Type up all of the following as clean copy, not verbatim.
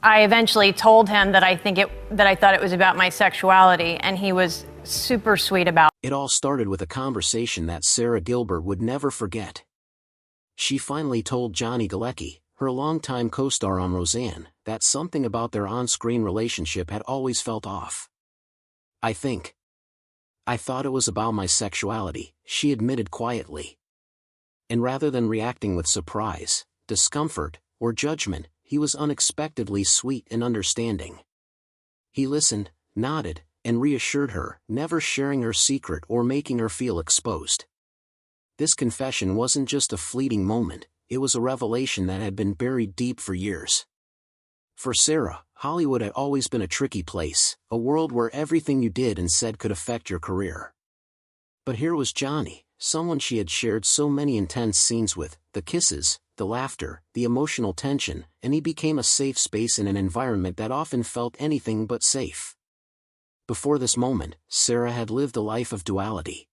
I eventually told him that I thought it was about my sexuality, and he was super sweet about it. It all started with a conversation that Sara Gilbert would never forget. She finally told Johnny Galecki, her longtime co-star on Roseanne, that something about their on-screen relationship had always felt off. I thought it was about my sexuality," she admitted quietly. And rather than reacting with surprise, discomfort, or judgment, he was unexpectedly sweet and understanding. He listened, nodded, and reassured her, never sharing her secret or making her feel exposed. This confession wasn't just a fleeting moment, it was a revelation that had been buried deep for years. For Sara, Hollywood had always been a tricky place, a world where everything you did and said could affect your career. But here was Johnny, someone she had shared so many intense scenes with, the kisses, the laughter, the emotional tension, and he became a safe space in an environment that often felt anything but safe. Before this moment, Sara had lived a life of duality.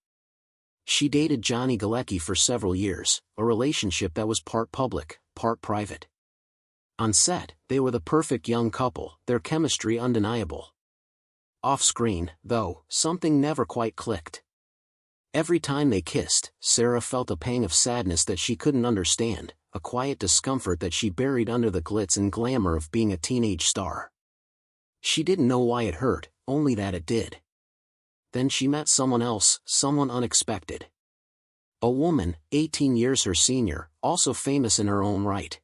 She dated Johnny Galecki for several years, a relationship that was part public, part private. On set, they were the perfect young couple, their chemistry undeniable. Off-screen, though, something never quite clicked. Every time they kissed, Sara felt a pang of sadness that she couldn't understand, a quiet discomfort that she buried under the glitz and glamour of being a teenage star. She didn't know why it hurt, only that it did. Then she met someone else, someone unexpected. A woman, 18 years her senior, also famous in her own right.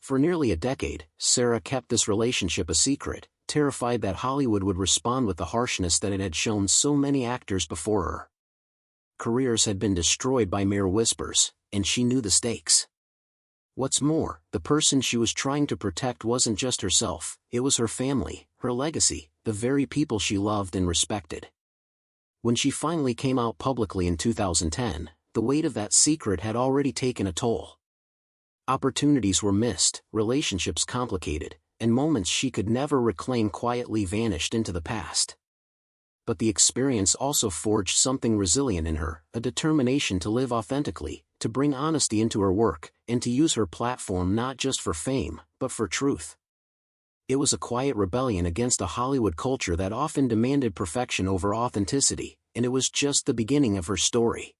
For nearly a decade, Sara kept this relationship a secret, terrified that Hollywood would respond with the harshness that it had shown so many actors before her. Careers had been destroyed by mere whispers, and she knew the stakes. What's more, the person she was trying to protect wasn't just herself, it was her family, her legacy, the very people she loved and respected. When she finally came out publicly in 2010, the weight of that secret had already taken a toll. Opportunities were missed, relationships complicated, and moments she could never reclaim quietly vanished into the past. But the experience also forged something resilient in her, a determination to live authentically, to bring honesty into her work, and to use her platform not just for fame, but for truth. It was a quiet rebellion against a Hollywood culture that often demanded perfection over authenticity, and it was just the beginning of her story.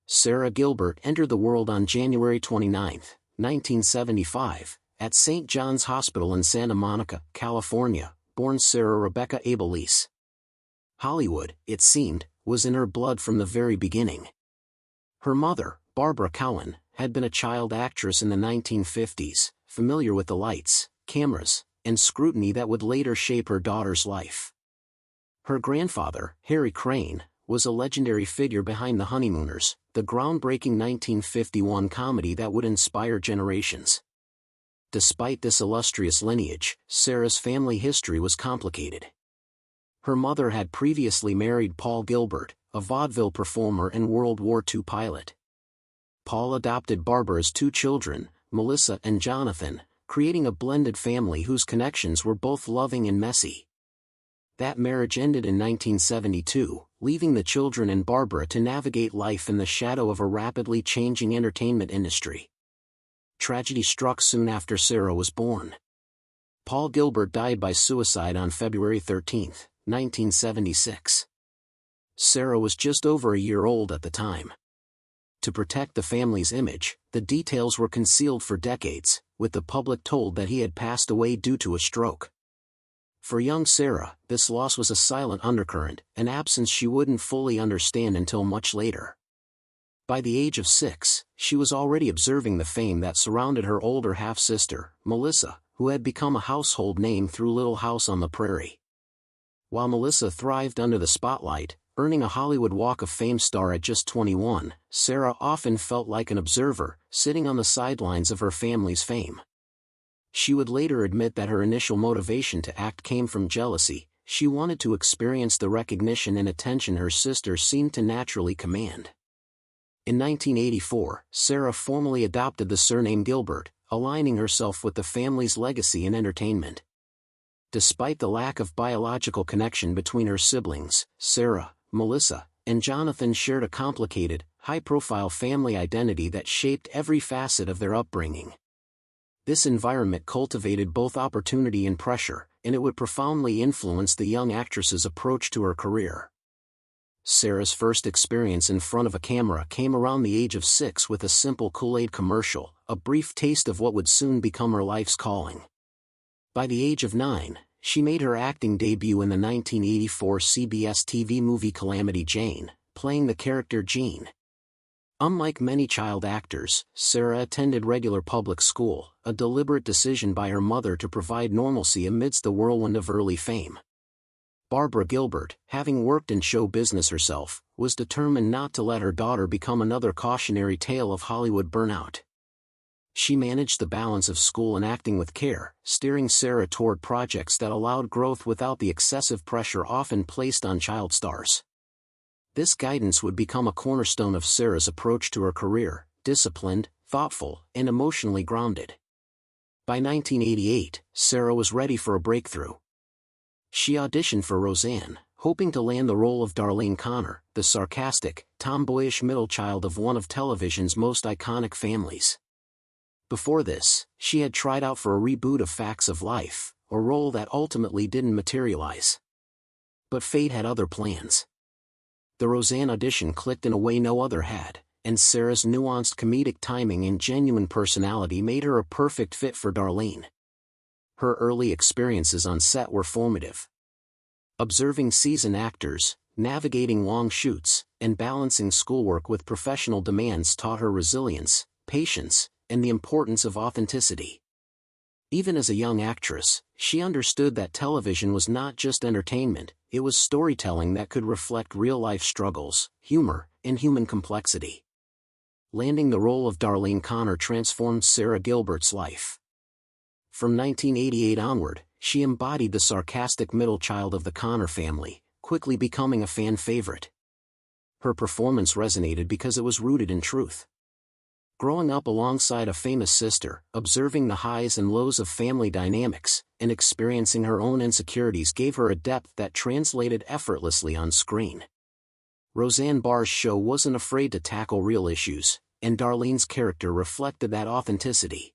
Sara Gilbert entered the world on January 29, 1975, at St. John's Hospital in Santa Monica, California, born Sarah Rebecca Abelise. Hollywood, it seemed, was in her blood from the very beginning. Her mother, Barbara Cowan, had been a child actress in the 1950s, familiar with the lights, cameras, and scrutiny that would later shape her daughter's life. Her grandfather, Harry Crane, was a legendary figure behind The Honeymooners, the groundbreaking 1951 comedy that would inspire generations. Despite this illustrious lineage, Sara's family history was complicated. Her mother had previously married Paul Gilbert, a vaudeville performer and World War II pilot. Paul adopted Barbara's two children, Melissa and Jonathan, creating a blended family whose connections were both loving and messy. That marriage ended in 1972, leaving the children and Barbara to navigate life in the shadow of a rapidly changing entertainment industry. Tragedy struck soon after Sara was born. Paul Gilbert died by suicide on February 13, 1976. Sara was just over a year old at the time. To protect the family's image, the details were concealed for decades, with the public told that he had passed away due to a stroke. For young Sara, this loss was a silent undercurrent, an absence she wouldn't fully understand until much later. By the age of 6, she was already observing the fame that surrounded her older half-sister, Melissa, who had become a household name through Little House on the Prairie. While Melissa thrived under the spotlight, earning a Hollywood Walk of Fame star at just 21, Sara often felt like an observer, sitting on the sidelines of her family's fame. She would later admit that her initial motivation to act came from jealousy. She wanted to experience the recognition and attention her sister seemed to naturally command. In 1984, Sara formally adopted the surname Gilbert, aligning herself with the family's legacy in entertainment. Despite the lack of biological connection between her siblings, Sara, Melissa, and Jonathan shared a complicated, high-profile family identity that shaped every facet of their upbringing. This environment cultivated both opportunity and pressure, and it would profoundly influence the young actress's approach to her career. Sara's first experience in front of a camera came around the age of 6 with a simple Kool-Aid commercial, a brief taste of what would soon become her life's calling. By the age of 9, she made her acting debut in the 1984 CBS TV movie Calamity Jane, playing the character Jean. Unlike many child actors, Sara attended regular public school, a deliberate decision by her mother to provide normalcy amidst the whirlwind of early fame. Sara Gilbert, having worked in show business herself, was determined not to let her daughter become another cautionary tale of Hollywood burnout. She managed the balance of school and acting with care, steering Sara toward projects that allowed growth without the excessive pressure often placed on child stars. This guidance would become a cornerstone of Sara's approach to her career, disciplined, thoughtful, and emotionally grounded. By 1988, Sara was ready for a breakthrough. She auditioned for Roseanne, hoping to land the role of Darlene Connor, the sarcastic, tomboyish middle child of one of television's most iconic families. Before this, she had tried out for a reboot of Facts of Life, a role that ultimately didn't materialize. But fate had other plans. The Roseanne audition clicked in a way no other had, and Sara's nuanced comedic timing and genuine personality made her a perfect fit for Darlene. Her early experiences on set were formative. Observing seasoned actors, navigating long shoots, and balancing schoolwork with professional demands taught her resilience, patience, and the importance of authenticity. Even as a young actress, she understood that television was not just entertainment, it was storytelling that could reflect real-life struggles, humor, and human complexity. Landing the role of Darlene Connor transformed Sara Gilbert's life. From 1988 onward, she embodied the sarcastic middle child of the Connor family, quickly becoming a fan favorite. Her performance resonated because it was rooted in truth. Growing up alongside a famous sister, observing the highs and lows of family dynamics, and experiencing her own insecurities gave her a depth that translated effortlessly on screen. Roseanne Barr's show wasn't afraid to tackle real issues, and Darlene's character reflected that authenticity.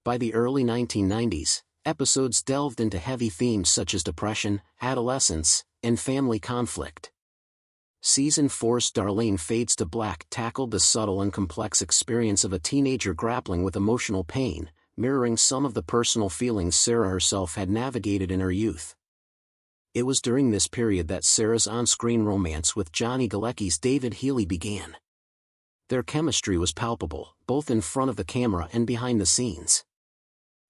By the early 1990s, episodes delved into heavy themes such as depression, adolescence, and family conflict. Season 4's Darlene Fades to Black tackled the subtle and complex experience of a teenager grappling with emotional pain, mirroring some of the personal feelings Sara herself had navigated in her youth. It was during this period that Sara's on-screen romance with Johnny Galecki's David Healy began. Their chemistry was palpable, both in front of the camera and behind the scenes.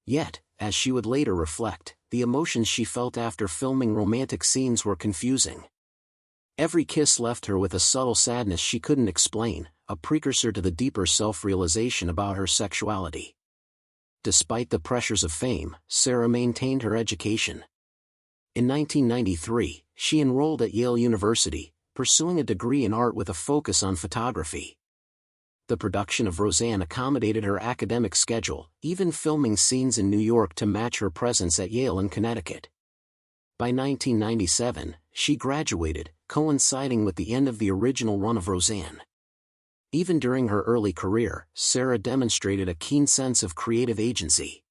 Yet, as she would later reflect, the emotions she felt after filming romantic scenes were confusing. Every kiss left her with a subtle sadness she couldn't explain, a precursor to the deeper self-realization about her sexuality. Despite the pressures of fame, Sara maintained her education. In 1993, she enrolled at Yale University, pursuing a degree in art with a focus on photography. The production of Roseanne accommodated her academic schedule, even filming scenes in New York to match her presence at Yale and Connecticut. By 1997, she graduated, coinciding with the end of the original run of Roseanne. Even during her early career, Sara demonstrated a keen sense of creative agency.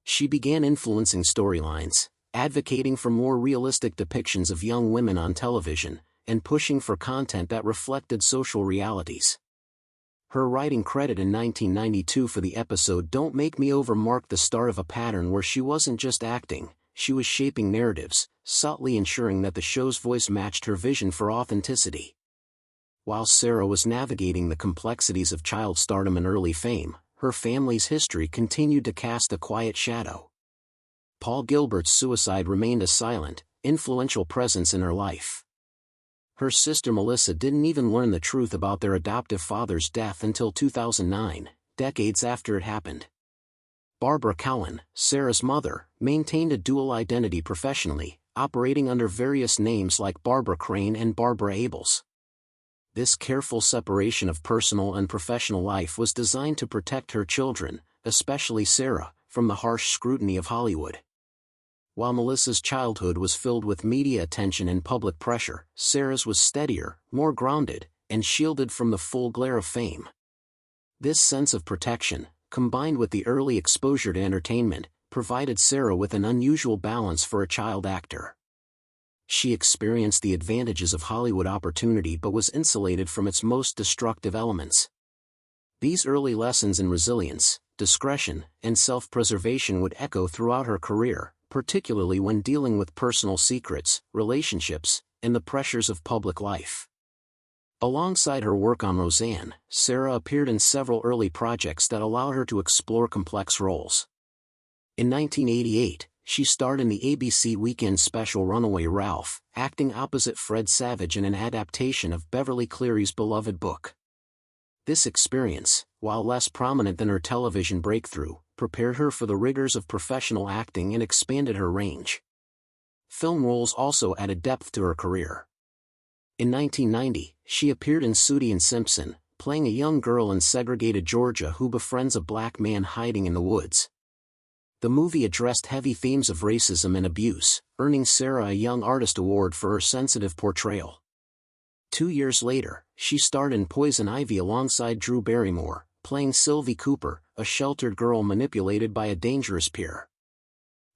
She began influencing storylines, advocating for more realistic depictions of young women on television, and pushing for content that reflected social realities. Her writing credit in 1992 for the episode Don't Make Me Over marked the start of a pattern where she wasn't just acting, she was shaping narratives, subtly ensuring that the show's voice matched her vision for authenticity. While Sara was navigating the complexities of child stardom and early fame, her family's history continued to cast a quiet shadow. Paul Gilbert's suicide remained a silent, influential presence in her life. Her sister Melissa didn't even learn the truth about their adoptive father's death until 2009, decades after it happened. Barbara Cowan, Sara's mother, maintained a dual identity professionally, operating under various names like Barbara Crane and Barbara Abels. This careful separation of personal and professional life was designed to protect her children, especially Sara, from the harsh scrutiny of Hollywood. While Melissa's childhood was filled with media attention and public pressure, Sara's was steadier, more grounded, and shielded from the full glare of fame. This sense of protection, combined with the early exposure to entertainment, provided Sara with an unusual balance for a child actor. She experienced the advantages of Hollywood opportunity but was insulated from its most destructive elements. These early lessons in resilience, discretion, and self-preservation would echo throughout her career, particularly when dealing with personal secrets, relationships, and the pressures of public life. Alongside her work on Roseanne, Sara appeared in several early projects that allowed her to explore complex roles. In 1988, she starred in the ABC weekend special Runaway Ralph, acting opposite Fred Savage in an adaptation of Beverly Cleary's beloved book. This experience, while less prominent than her television breakthrough, prepared her for the rigors of professional acting and expanded her range. Film roles also added depth to her career. In 1990, she appeared in Sooty and Simpson, playing a young girl in segregated Georgia who befriends a black man hiding in the woods. The movie addressed heavy themes of racism and abuse, earning Sara a Young Artist Award for her sensitive portrayal. 2 years later, she starred in Poison Ivy alongside Drew Barrymore, playing Sylvie Cooper, a sheltered girl manipulated by a dangerous peer.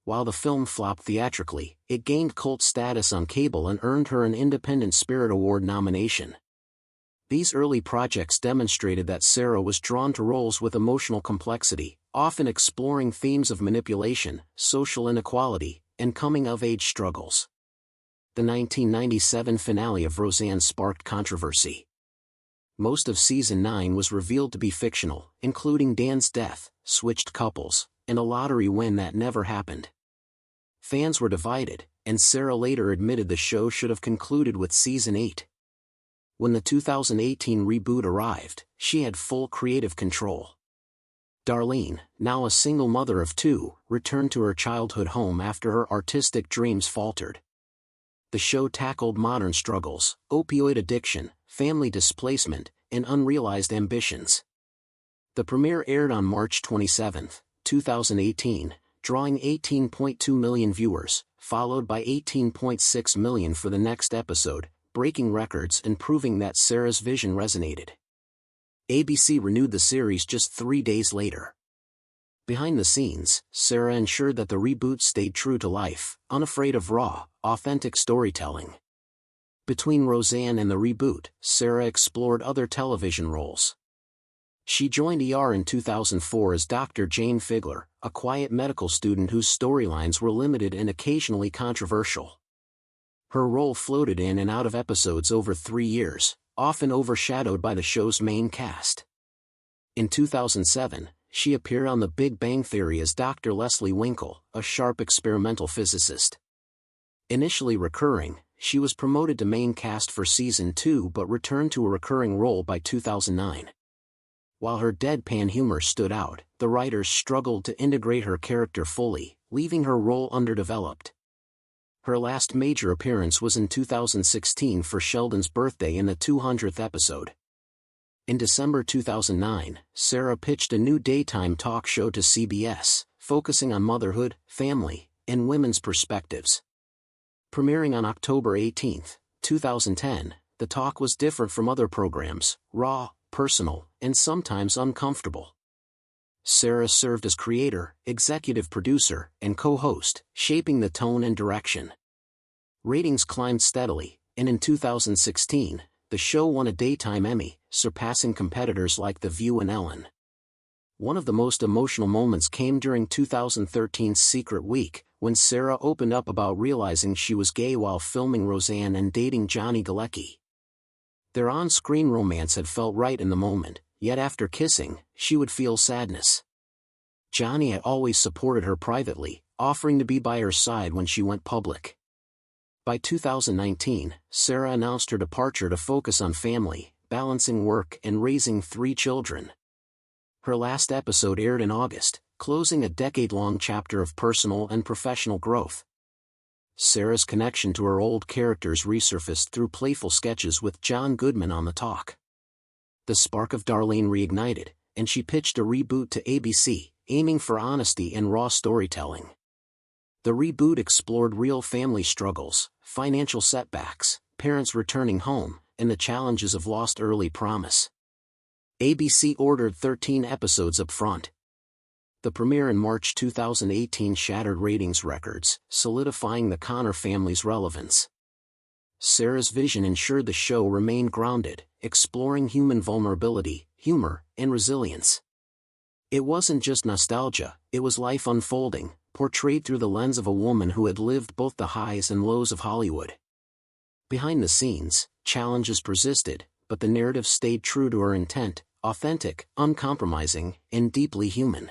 While the film flopped theatrically, it gained cult status on cable and earned her an Independent Spirit Award nomination. These early projects demonstrated that Sara was drawn to roles with emotional complexity, often exploring themes of manipulation, social inequality, and coming-of-age struggles. The 1997 finale of Roseanne sparked controversy. Most of Season 9 was revealed to be fictional, including Dan's death, switched couples, and a lottery win that never happened. Fans were divided, and Sara later admitted the show should have concluded with Season 8. When the 2018 reboot arrived, she had full creative control. Darlene, now a single mother of 2, returned to her childhood home after her artistic dreams faltered. The show tackled modern struggles, opioid addiction, family displacement, and unrealized ambitions. The premiere aired on March 27, 2018, drawing 18.2 million viewers, followed by 18.6 million for the next episode, breaking records and proving that Sara's vision resonated. ABC renewed the series just 3 days later. Behind the scenes, Sara ensured that the reboot stayed true to life, unafraid of raw, authentic storytelling. Between Roseanne and the reboot, Sara explored other television roles. She joined ER in 2004 as Dr. Jane Figler, a quiet medical student whose storylines were limited and occasionally controversial. Her role floated in and out of episodes over 3 years, often overshadowed by the show's main cast. In 2007, she appeared on The Big Bang Theory as Dr. Leslie Winkle, a sharp experimental physicist. Initially recurring, she was promoted to main cast for Season 2 but returned to a recurring role by 2009. While her deadpan humor stood out, the writers struggled to integrate her character fully, leaving her role underdeveloped. Her last major appearance was in 2016 for Sheldon's birthday in the 200th episode. In December 2009, Sara pitched a new daytime talk show to CBS, focusing on motherhood, family, and women's perspectives. Premiering on October 18, 2010, the talk was different from other programs, raw, personal, and sometimes uncomfortable. Sara served as creator, executive producer, and co-host, shaping the tone and direction. Ratings climbed steadily, and in 2016, the show won a Daytime Emmy, surpassing competitors like The View and Ellen. One of the most emotional moments came during 2013's Secret Week, when Sara opened up about realizing she was gay while filming Roseanne and dating Johnny Galecki. Their on-screen romance had felt right in the moment, yet after kissing, she would feel sadness. Johnny had always supported her privately, offering to be by her side when she went public. By 2019, Sara announced her departure to focus on family, balancing work and raising 3 children. Her last episode aired in August, closing a decade-long chapter of personal and professional growth. Sara's connection to her old characters resurfaced through playful sketches with John Goodman on The Talk. The spark of Darlene reignited, and she pitched a reboot to ABC, aiming for honesty and raw storytelling. The reboot explored real family struggles, financial setbacks, parents returning home, and the challenges of lost early promise. ABC ordered 13 episodes up front, The premiere in March 2018 shattered ratings records, solidifying the Connor family's relevance. Sara's vision ensured the show remained grounded, exploring human vulnerability, humor, and resilience. It wasn't just nostalgia, it was life unfolding, portrayed through the lens of a woman who had lived both the highs and lows of Hollywood. Behind the scenes, challenges persisted, but the narrative stayed true to her intent, authentic, uncompromising, and deeply human.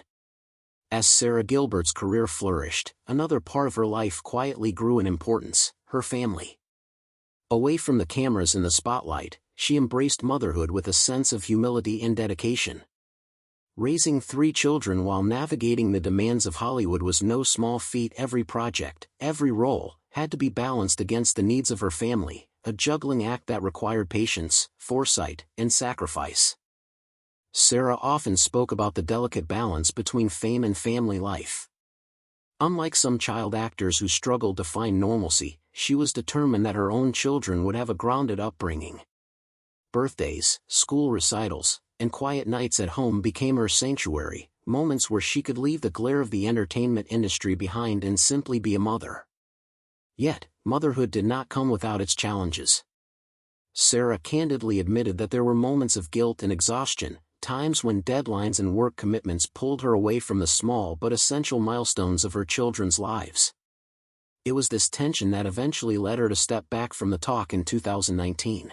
As Sara Gilbert's career flourished, another part of her life quietly grew in importance: her family. Away from the cameras and the spotlight, she embraced motherhood with a sense of humility and dedication. Raising 3 children while navigating the demands of Hollywood was no small feat. Every project, every role, had to be balanced against the needs of her family, a juggling act that required patience, foresight, and sacrifice. Sara often spoke about the delicate balance between fame and family life. Unlike some child actors who struggled to find normalcy, she was determined that her own children would have a grounded upbringing. Birthdays, school recitals, and quiet nights at home became her sanctuary, moments where she could leave the glare of the entertainment industry behind and simply be a mother. Yet, motherhood did not come without its challenges. Sara candidly admitted that there were moments of guilt and exhaustion, times when deadlines and work commitments pulled her away from the small but essential milestones of her children's lives. It was this tension that eventually led her to step back from the talk in 2019.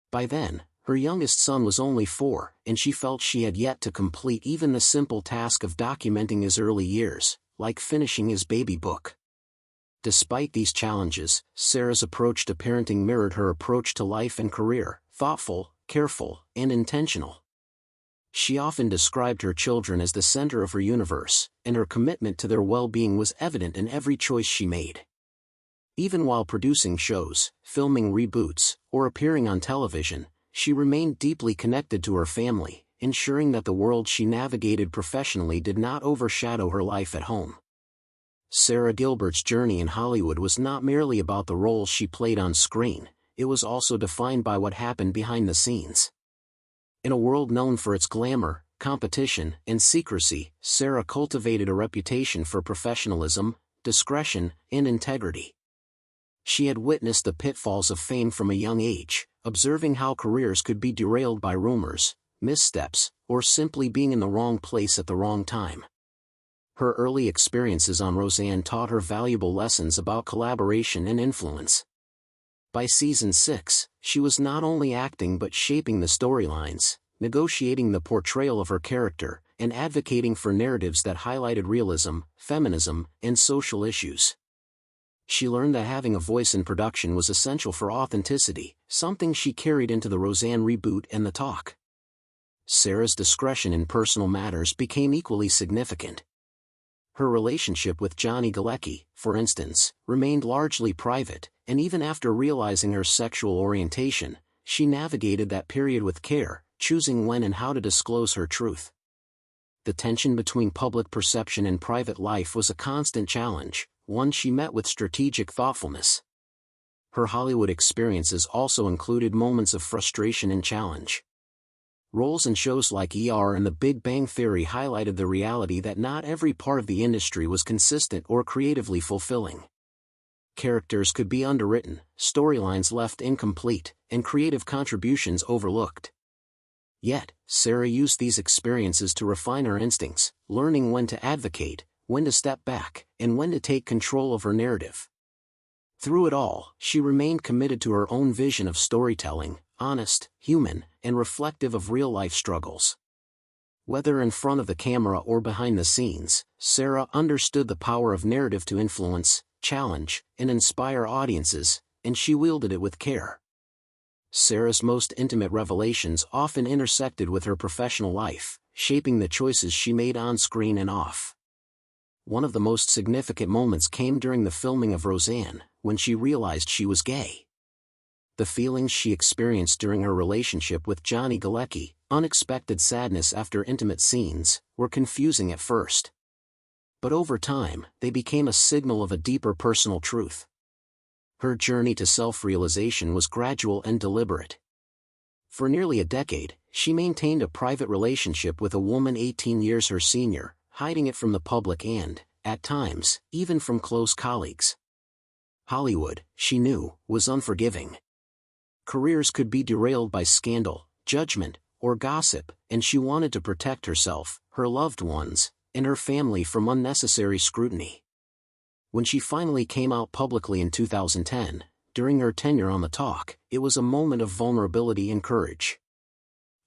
By then, her youngest son was only 4, and she felt she had yet to complete even the simple task of documenting his early years, like finishing his baby book. Despite these challenges, Sara's approach to parenting mirrored her approach to life and career: thoughtful, careful, and intentional. She often described her children as the center of her universe, and her commitment to their well-being was evident in every choice she made. Even while producing shows, filming reboots, or appearing on television, she remained deeply connected to her family, ensuring that the world she navigated professionally did not overshadow her life at home. Sara Gilbert's journey in Hollywood was not merely about the roles she played on screen, it was also defined by what happened behind the scenes. In a world known for its glamour, competition, and secrecy, Sara cultivated a reputation for professionalism, discretion, and integrity. She had witnessed the pitfalls of fame from a young age, observing how careers could be derailed by rumors, missteps, or simply being in the wrong place at the wrong time. Her early experiences on Roseanne taught her valuable lessons about collaboration and influence. By season 6, she was not only acting but shaping the storylines, negotiating the portrayal of her character, and advocating for narratives that highlighted realism, feminism, and social issues. She learned that having a voice in production was essential for authenticity, something she carried into the Roseanne reboot and The Talk. Sara's discretion in personal matters became equally significant. Her relationship with Johnny Galecki, for instance, remained largely private, and even after realizing her sexual orientation, she navigated that period with care, choosing when and how to disclose her truth. The tension between public perception and private life was a constant challenge, one she met with strategic thoughtfulness. Her Hollywood experiences also included moments of frustration and challenge. Roles in shows like ER and The Big Bang Theory highlighted the reality that not every part of the industry was consistent or creatively fulfilling. Characters could be underwritten, storylines left incomplete, and creative contributions overlooked. Yet, Sara used these experiences to refine her instincts, learning when to advocate, when to step back, and when to take control of her narrative. Through it all, she remained committed to her own vision of storytelling, honest, human, and reflective of real-life struggles. Whether in front of the camera or behind the scenes, Sara understood the power of narrative to influence, challenge, and inspire audiences, and she wielded it with care. Sara's most intimate revelations often intersected with her professional life, shaping the choices she made on screen and off. One of the most significant moments came during the filming of Roseanne, when she realized she was gay. The feelings she experienced during her relationship with Johnny Galecki, unexpected sadness after intimate scenes, were confusing at first. But over time, they became a signal of a deeper personal truth. Her journey to self-realization was gradual and deliberate. For nearly a decade, she maintained a private relationship with a woman 18 years her senior, hiding it from the public and, at times, even from close colleagues. Hollywood, she knew, was unforgiving. Careers could be derailed by scandal, judgment, or gossip, and she wanted to protect herself, her loved ones, and her family from unnecessary scrutiny. When she finally came out publicly in 2010, during her tenure on The Talk, it was a moment of vulnerability and courage.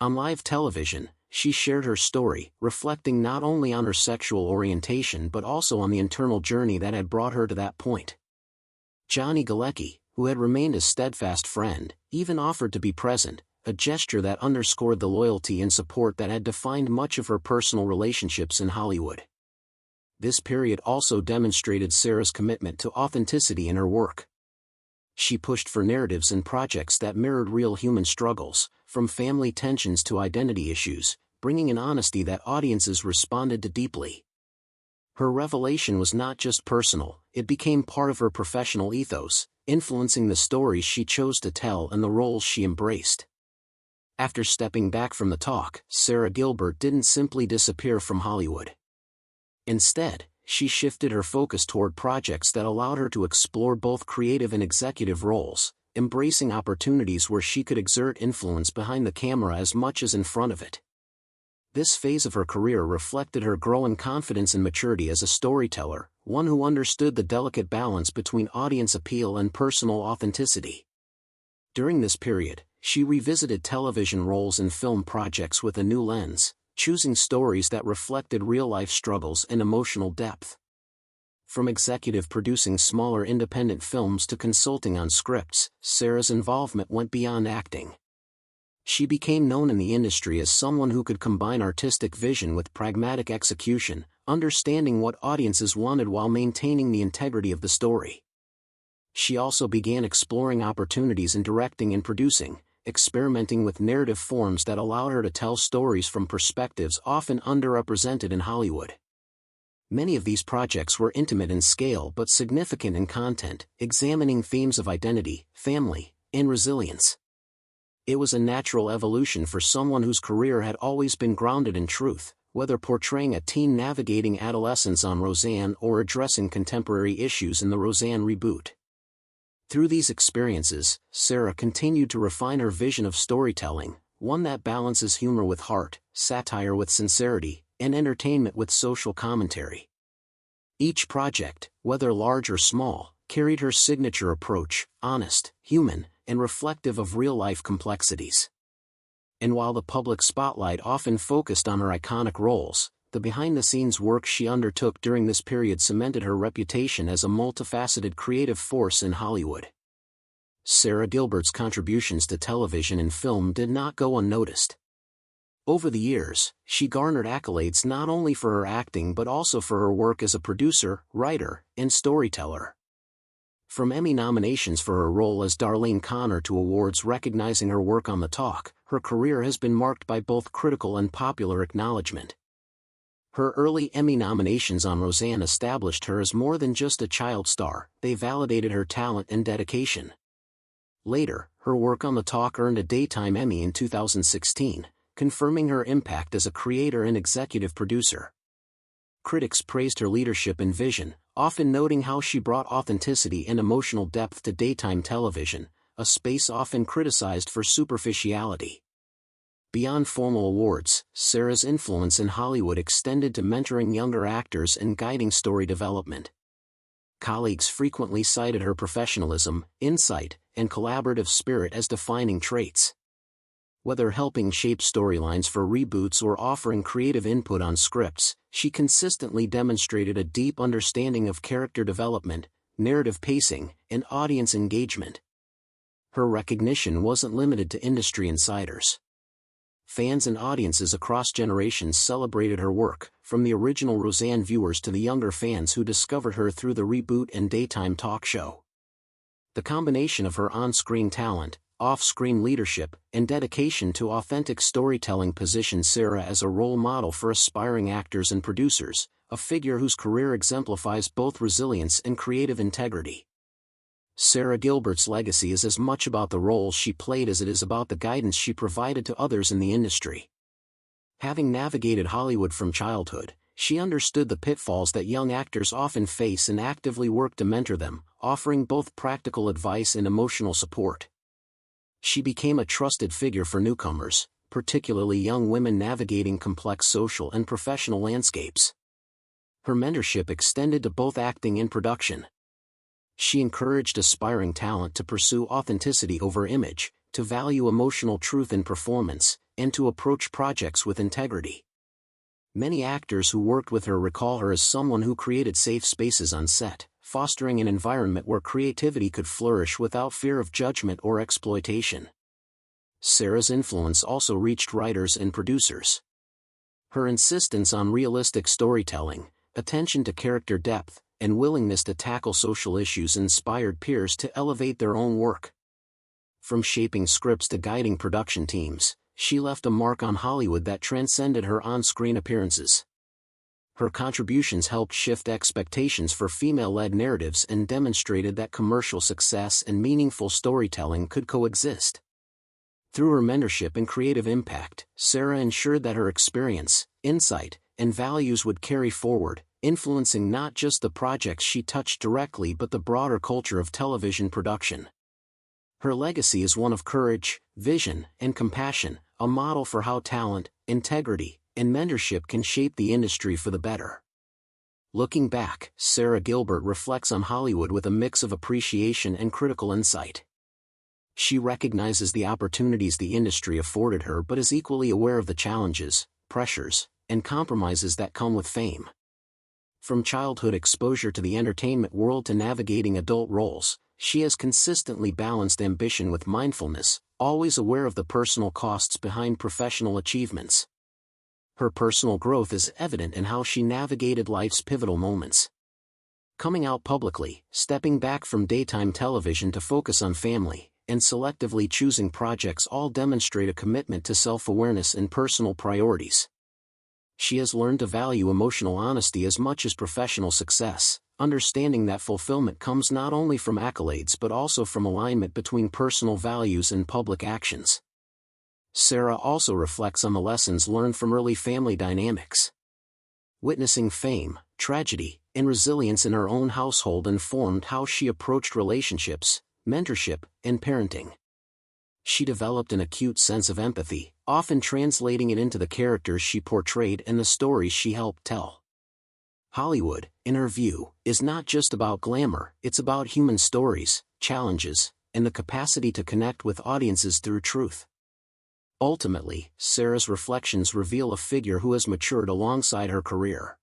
On live television, she shared her story, reflecting not only on her sexual orientation but also on the internal journey that had brought her to that point. Johnny Galecki, who had remained a steadfast friend, even offered to be present, a gesture that underscored the loyalty and support that had defined much of her personal relationships in Hollywood. This period also demonstrated Sara's commitment to authenticity in her work. She pushed for narratives and projects that mirrored real human struggles, from family tensions to identity issues, bringing an honesty that audiences responded to deeply. Her revelation was not just personal, it became part of her professional ethos, influencing the stories she chose to tell and the roles she embraced. After stepping back from The Talk, Sara Gilbert didn't simply disappear from Hollywood. Instead, she shifted her focus toward projects that allowed her to explore both creative and executive roles, embracing opportunities where she could exert influence behind the camera as much as in front of it. This phase of her career reflected her growing confidence and maturity as a storyteller, one who understood the delicate balance between audience appeal and personal authenticity. During this period, she revisited television roles and film projects with a new lens, choosing stories that reflected real-life struggles and emotional depth. From executive producing smaller independent films to consulting on scripts, Sara's involvement went beyond acting. She became known in the industry as someone who could combine artistic vision with pragmatic execution, understanding what audiences wanted while maintaining the integrity of the story. She also began exploring opportunities in directing and producing, experimenting with narrative forms that allowed her to tell stories from perspectives often underrepresented in Hollywood. Many of these projects were intimate in scale but significant in content, examining themes of identity, family, and resilience. It was a natural evolution for someone whose career had always been grounded in truth, whether portraying a teen navigating adolescence on Roseanne or addressing contemporary issues in the Roseanne reboot. Through these experiences, Sara continued to refine her vision of storytelling, one that balances humor with heart, satire with sincerity, and entertainment with social commentary. Each project, whether large or small, carried her signature approach, honest, human, and reflective of real-life complexities. And while the public spotlight often focused on her iconic roles, the behind-the-scenes work she undertook during this period cemented her reputation as a multifaceted creative force in Hollywood. Sara Gilbert's contributions to television and film did not go unnoticed. Over the years, she garnered accolades not only for her acting but also for her work as a producer, writer, and storyteller. From Emmy nominations for her role as Darlene Connor to awards recognizing her work on The Talk, her career has been marked by both critical and popular acknowledgement. Her early Emmy nominations on Roseanne established her as more than just a child star, they validated her talent and dedication. Later, her work on The Talk earned a Daytime Emmy in 2016, confirming her impact as a creator and executive producer. Critics praised her leadership and vision, often noting how she brought authenticity and emotional depth to daytime television, a space often criticized for superficiality. Beyond formal awards, Sara's influence in Hollywood extended to mentoring younger actors and guiding story development. Colleagues frequently cited her professionalism, insight, and collaborative spirit as defining traits. Whether helping shape storylines for reboots or offering creative input on scripts, she consistently demonstrated a deep understanding of character development, narrative pacing, and audience engagement. Her recognition wasn't limited to industry insiders. Fans and audiences across generations celebrated her work, from the original Roseanne viewers to the younger fans who discovered her through the reboot and daytime talk show. The combination of her on-screen talent, off-screen leadership, and dedication to authentic storytelling positioned Sara as a role model for aspiring actors and producers, a figure whose career exemplifies both resilience and creative integrity. Sara Gilbert's legacy is as much about the roles she played as it is about the guidance she provided to others in the industry. Having navigated Hollywood from childhood, she understood the pitfalls that young actors often face and actively worked to mentor them, offering both practical advice and emotional support. She became a trusted figure for newcomers, particularly young women navigating complex social and professional landscapes. Her mentorship extended to both acting and production. She encouraged aspiring talent to pursue authenticity over image, to value emotional truth in performance, and to approach projects with integrity. Many actors who worked with her recall her as someone who created safe spaces on set, fostering an environment where creativity could flourish without fear of judgment or exploitation. Sara's influence also reached writers and producers. Her insistence on realistic storytelling, attention to character depth, and willingness to tackle social issues inspired peers to elevate their own work. From shaping scripts to guiding production teams, she left a mark on Hollywood that transcended her on-screen appearances. Her contributions helped shift expectations for female-led narratives and demonstrated that commercial success and meaningful storytelling could coexist. Through her mentorship and creative impact, Sara ensured that her experience, insight, and values would carry forward, influencing not just the projects she touched directly but the broader culture of television production. Her legacy is one of courage, vision, and compassion, a model for how talent, integrity, and mentorship can shape the industry for the better. Looking back, Sara Gilbert reflects on Hollywood with a mix of appreciation and critical insight. She recognizes the opportunities the industry afforded her but is equally aware of the challenges, pressures, and compromises that come with fame. From childhood exposure to the entertainment world to navigating adult roles, she has consistently balanced ambition with mindfulness, always aware of the personal costs behind professional achievements. Her personal growth is evident in how she navigated life's pivotal moments. Coming out publicly, stepping back from daytime television to focus on family, and selectively choosing projects all demonstrate a commitment to self-awareness and personal priorities. She has learned to value emotional honesty as much as professional success, understanding that fulfillment comes not only from accolades but also from alignment between personal values and public actions. Sara also reflects on the lessons learned from early family dynamics. Witnessing fame, tragedy, and resilience in her own household informed how she approached relationships, mentorship, and parenting. She developed an acute sense of empathy, often translating it into the characters she portrayed and the stories she helped tell. Hollywood, in her view, is not just about glamour, it's about human stories, challenges, and the capacity to connect with audiences through truth. Ultimately, Sara's reflections reveal a figure who has matured alongside her career.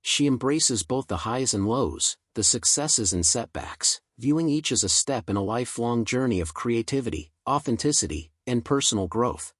She embraces both the highs and lows, the successes and setbacks, viewing each as a step in a lifelong journey of creativity, authenticity, and personal growth.